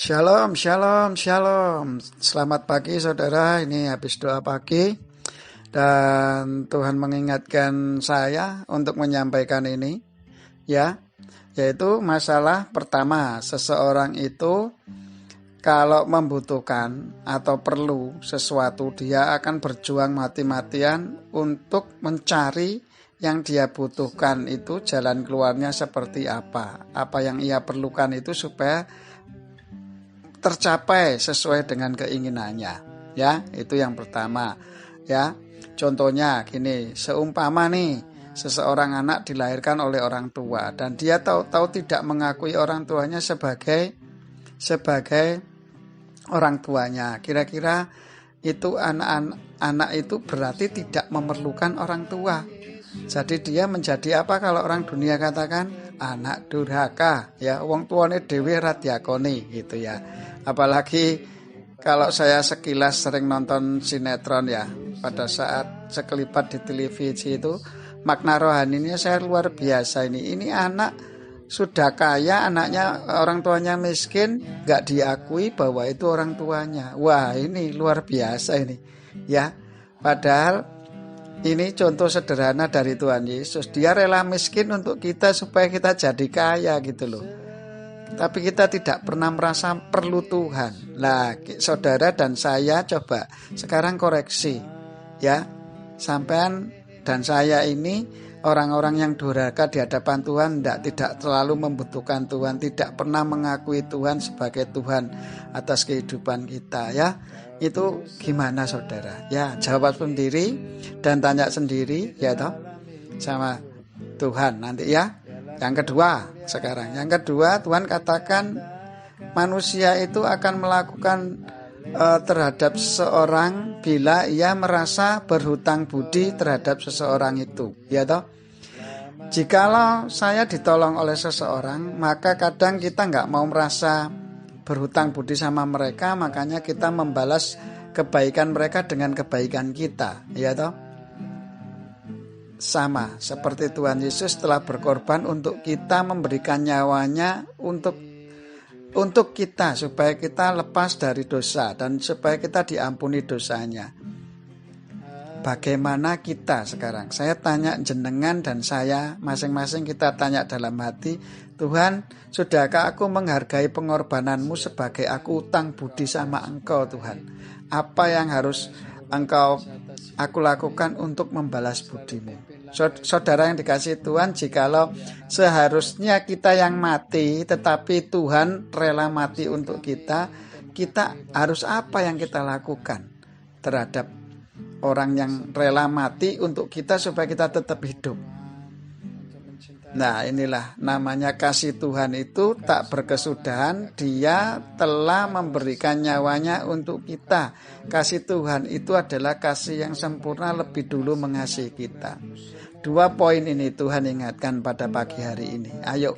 Shalom, shalom, shalom. Selamat pagi saudara, ini habis doa pagi dan Tuhan mengingatkan saya untuk menyampaikan ini ya, yaitu masalah pertama, seseorang itu kalau membutuhkan atau perlu sesuatu, dia akan berjuang mati-matian untuk mencari yang dia butuhkan itu jalan keluarnya seperti apa yang ia perlukan itu supaya tercapai sesuai dengan keinginannya ya. Itu yang pertama ya. Contohnya gini, seumpama nih seseorang anak dilahirkan oleh orang tua dan dia tahu-tahu tidak mengakui orang tuanya sebagai orang tuanya, kira-kira itu anak itu berarti tidak memerlukan orang tua. Jadi dia menjadi apa kalau orang dunia katakan? Anak durhaka ya, wong tuane dhewe ra diakoni gitu ya. Apalagi kalau saya sekilas sering nonton sinetron ya, pada saat sekelipat di televisi itu makna rohaninya saya luar biasa ini. Ini anak sudah kaya, anaknya orang tuanya miskin, gak diakui bahwa itu orang tuanya. Wah, ini luar biasa ini ya. Padahal ini contoh sederhana dari Tuhan Yesus. Dia rela miskin untuk kita supaya kita jadi kaya gitu loh. Tapi kita tidak pernah merasa perlu Tuhan. Nah, saudara dan saya coba sekarang koreksi ya. Sampean dan saya ini orang-orang yang durhaka di hadapan Tuhan, tidak terlalu membutuhkan Tuhan, tidak pernah mengakui Tuhan sebagai Tuhan atas kehidupan kita ya. Itu gimana saudara? Ya, jawab sendiri dan tanya sendiri ya toh sama Tuhan nanti ya. Yang kedua sekarang, Tuhan katakan manusia itu akan melakukan terhadap seseorang bila ia merasa berhutang budi terhadap seseorang itu ya toh. Jikalau saya ditolong oleh seseorang, maka kadang kita nggak mau merasa berhutang budi sama mereka, makanya kita membalas kebaikan mereka dengan kebaikan kita ya toh. Sama seperti Tuhan Yesus telah berkorban untuk kita, memberikan nyawanya untuk kita supaya kita lepas dari dosa dan supaya kita diampuni dosanya. Bagaimana kita sekarang? Saya tanya jenengan dan saya, masing-masing kita tanya dalam hati, Tuhan, sudahkah aku menghargai pengorbananmu sebagai aku utang budi sama Engkau Tuhan? Apa yang harus aku lakukan untuk membalas budimu? Saudara yang dikasihi Tuhan, jikalau seharusnya kita yang mati tetapi Tuhan rela mati untuk kita harus apa yang kita lakukan terhadap orang yang rela mati untuk kita supaya kita tetap hidup? Nah, inilah namanya kasih Tuhan itu tak berkesudahan. Dia telah memberikan nyawanya untuk kita. Kasih Tuhan itu adalah kasih yang sempurna, lebih dulu mengasihi kita. 2 poin ini Tuhan ingatkan pada pagi hari ini. Ayo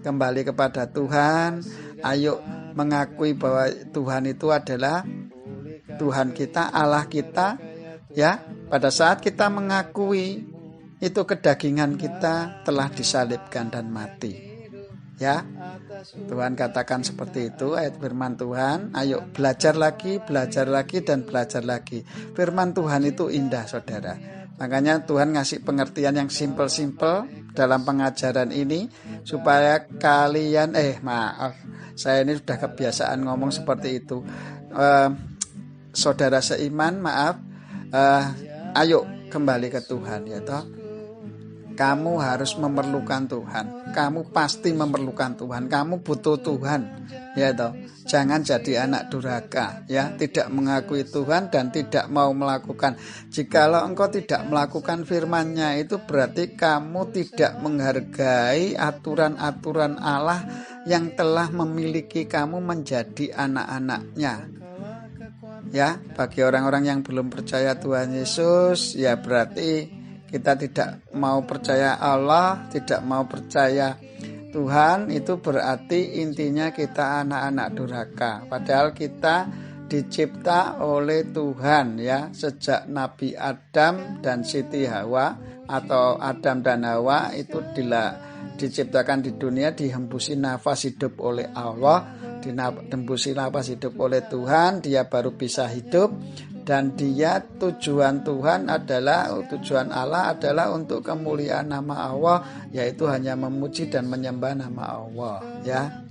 kembali kepada Tuhan. Ayo mengakui bahwa Tuhan itu adalah Tuhan kita, Allah kita. Ya, pada saat kita mengakui itu kedagingan kita telah disalibkan dan mati. Ya, Tuhan katakan seperti itu ayat firman Tuhan. Ayo belajar lagi dan belajar lagi. Firman Tuhan itu indah saudara. Makanya Tuhan ngasih pengertian yang simple-simple dalam pengajaran ini supaya kalian saya ini sudah kebiasaan ngomong seperti itu. Saudara seiman, ayo kembali ke Tuhan ya toh. Kamu harus memerlukan Tuhan. Kamu pasti memerlukan Tuhan. Kamu butuh Tuhan ya toh. Jangan jadi anak durhaka ya, tidak mengakui Tuhan dan tidak mau melakukan. Jikalau engkau tidak melakukan firman-Nya, itu berarti kamu tidak menghargai aturan-aturan Allah yang telah memiliki kamu menjadi anak-anak-Nya. Ya, bagi orang-orang yang belum percaya Tuhan Yesus, ya berarti kita tidak mau percaya Allah, tidak mau percaya Tuhan, itu berarti intinya kita anak-anak durhaka. Padahal kita dicipta oleh Tuhan ya, sejak Nabi Adam dan Siti Hawa atau Adam dan Hawa itu diciptakan di dunia, dihembusi nafas hidup oleh Allah. ditembusi napas hidup oleh Tuhan, dia baru bisa hidup. Dan dia tujuan Allah adalah untuk kemuliaan nama Allah, yaitu hanya memuji dan menyembah nama Allah, ya.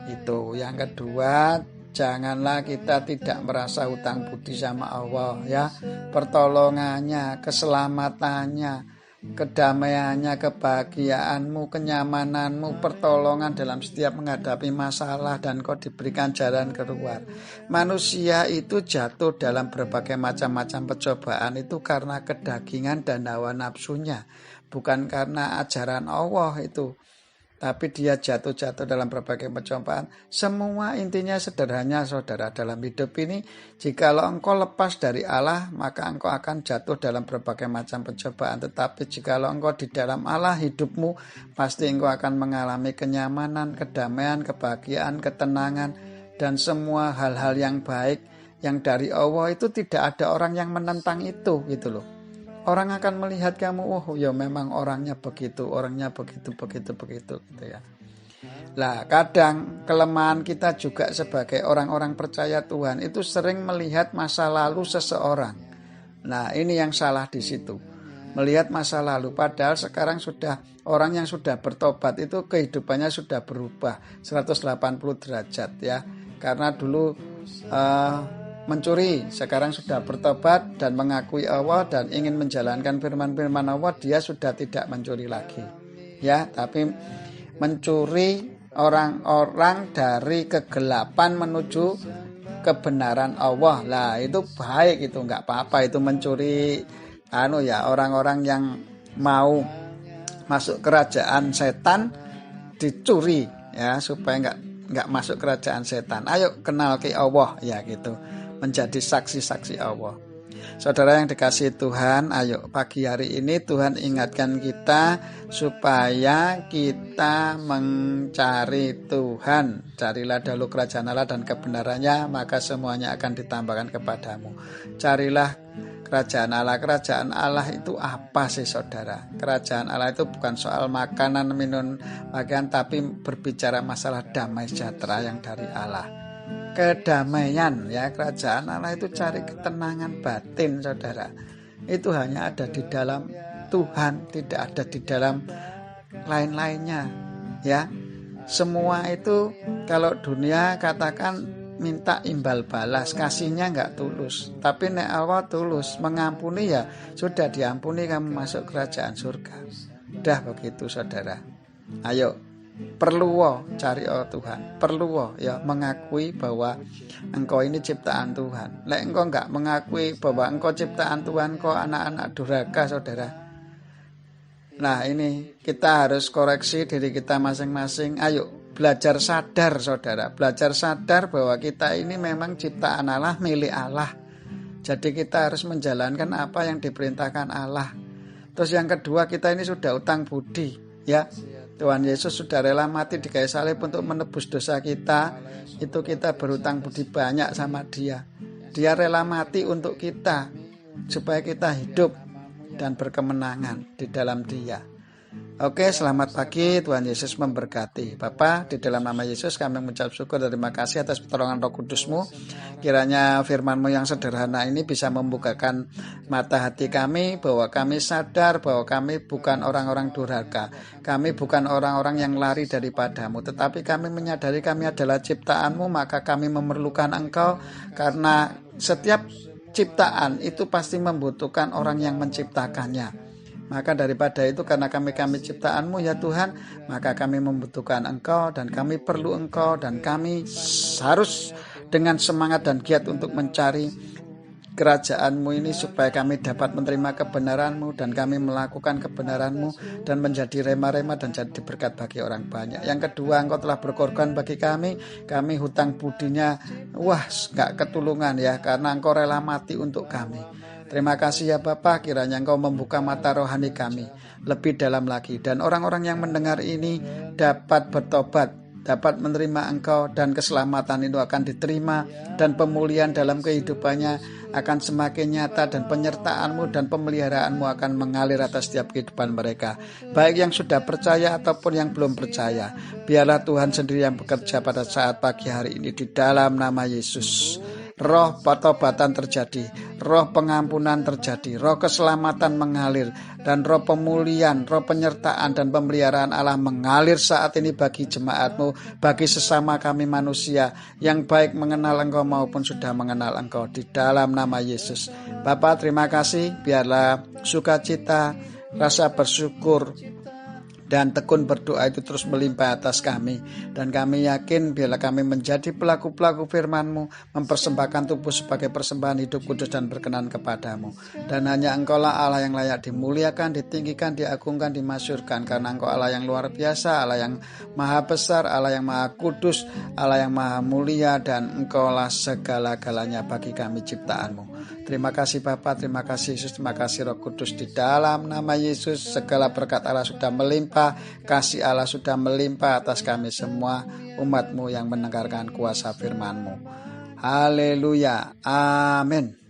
Itu yang kedua, janganlah kita tidak merasa hutang budi sama Allah, ya. Pertolongannya, keselamatannya, kedamaiannya, kebahagiaanmu, kenyamananmu, pertolongan dalam setiap menghadapi masalah, dan kau diberikan jalan keluar. Manusia itu jatuh dalam berbagai macam-macam percobaan itu karena kedagingan dan hawa nafsunya, bukan karena ajaran Allah itu. Tapi dia jatuh dalam berbagai percobaan. Semua intinya sederhana, saudara, dalam hidup ini. Jikalau engkau lepas dari Allah, maka engkau akan jatuh dalam berbagai macam percobaan. Tetapi jikalau engkau di dalam Allah, hidupmu pasti engkau akan mengalami kenyamanan, kedamaian, kebahagiaan, ketenangan, dan semua hal-hal yang baik yang dari Allah. Itu tidak ada orang yang menentang itu, gitu loh. Orang akan melihat kamu, oh ya memang orangnya begitu gitu ya. Lah, kadang kelemahan kita juga sebagai orang-orang percaya Tuhan itu sering melihat masa lalu seseorang. Nah, ini yang salah di situ. Melihat masa lalu, padahal sekarang sudah orang yang sudah bertobat itu kehidupannya sudah berubah 180 derajat, ya. Karena dulu mencuri, sekarang sudah bertobat dan mengakui Allah dan ingin menjalankan firman-firman Allah, dia sudah tidak mencuri lagi, ya, tapi mencuri orang-orang dari kegelapan menuju kebenaran Allah. Lah, itu baik, itu enggak apa-apa, itu mencuri orang-orang yang mau masuk kerajaan setan dicuri, ya, supaya enggak masuk kerajaan setan. Ayo kenal ke Allah, ya, gitu. Menjadi saksi-saksi Allah. Saudara yang dikasihi Tuhan, ayo pagi hari ini Tuhan ingatkan kita supaya kita mencari Tuhan. Carilah dahulu kerajaan Allah dan kebenarannya, maka semuanya akan ditambahkan kepadamu. Carilah kerajaan Allah. Kerajaan Allah itu apa sih, saudara? Kerajaan Allah itu bukan soal makanan, minum, pakaian, tapi berbicara masalah damai sejahtera yang dari Allah. Kedamaian, ya, kerajaan Allah itu cari ketenangan batin, saudara. Itu hanya ada di dalam Tuhan, tidak ada di dalam lain-lainnya, ya. Semua itu kalau dunia katakan minta imbal balas, kasihnya enggak tulus. Tapi nek Allah tulus, mengampuni, ya sudah diampuni, kamu masuk kerajaan surga. Udah begitu, saudara. Ayo perlu cari Tuhan, perlu ya mengakui bahwa engkau ini ciptaan Tuhan. Lek engkau enggak mengakui bahwa engkau ciptaan Tuhan, engkau anak-anak durhaka, saudara. Nah, ini kita harus koreksi diri kita masing-masing. Ayo belajar sadar, saudara, belajar sadar bahwa kita ini memang ciptaan Allah, milik Allah. Jadi kita harus menjalankan apa yang diperintahkan Allah. Terus yang kedua, kita ini sudah utang budi, ya. Tuhan Yesus sudah rela mati di kayu salib untuk menebus dosa kita. Itu kita berutang budi banyak sama Dia. Dia rela mati untuk kita, supaya kita hidup dan berkemenangan di dalam Dia. Oke, selamat pagi, Tuhan Yesus memberkati. Bapa, di dalam nama Yesus kami mengucap syukur dan terima kasih atas pertolongan Roh Kudus-Mu. Kiranya firman-Mu yang sederhana ini bisa membukakan mata hati kami, bahwa kami sadar bahwa kami bukan orang-orang durhaka. Kami bukan orang-orang yang lari daripada-Mu, tetapi kami menyadari kami adalah ciptaan-Mu, maka kami memerlukan Engkau, karena setiap ciptaan itu pasti membutuhkan orang yang menciptakannya. Maka daripada itu, karena kami ciptaan-Mu, ya Tuhan, maka kami membutuhkan Engkau dan kami perlu Engkau, dan kami harus dengan semangat dan giat untuk mencari kerajaan-Mu ini supaya kami dapat menerima kebenaran-Mu dan kami melakukan kebenaran-Mu dan menjadi rema-rema dan jadi berkat bagi orang banyak. Yang kedua, Engkau telah berkorban bagi kami hutang budinya gak ketulungan, ya, karena Engkau rela mati untuk kami. Terima kasih ya Bapa, kiranya Engkau membuka mata rohani kami lebih dalam lagi, dan orang-orang yang mendengar ini dapat bertobat, dapat menerima Engkau, dan keselamatan itu akan diterima, dan pemulihan dalam kehidupannya akan semakin nyata, dan penyertaan-Mu dan pemeliharaanmu akan mengalir atas setiap kehidupan mereka, baik yang sudah percaya ataupun yang belum percaya. Biarlah Tuhan sendiri yang bekerja pada saat pagi hari ini di dalam nama Yesus. Roh pertobatan terjadi, roh pengampunan terjadi, roh keselamatan mengalir, dan roh pemulihan, roh penyertaan dan pemeliharaan Allah mengalir saat ini bagi jemaat-Mu, bagi sesama kami manusia yang baik mengenal Engkau maupun sudah mengenal Engkau, di dalam nama Yesus. Bapa, terima kasih, biarlah sukacita, rasa bersyukur dan tekun berdoa itu terus melimpah atas kami, dan kami yakin biarlah kami menjadi pelaku-pelaku firman-Mu, mempersembahkan tubuh sebagai persembahan hidup kudus dan berkenan kepadamu, dan hanya Engkaulah Allah yang layak dimuliakan, ditinggikan, diagungkan, dimasyurkan, karena Engkau Allah yang luar biasa, Allah yang maha besar, Allah yang maha kudus, Allah yang maha mulia, dan Engkaulah segala-galanya bagi kami ciptaan-Mu. Terima kasih Bapa, terima kasih Yesus, terima kasih Roh Kudus. Di dalam nama Yesus segala berkat Allah sudah melimpah, kasih Allah sudah melimpah atas kami semua umat-Mu yang mendengarkan kuasa firman-Mu. Haleluya, amin.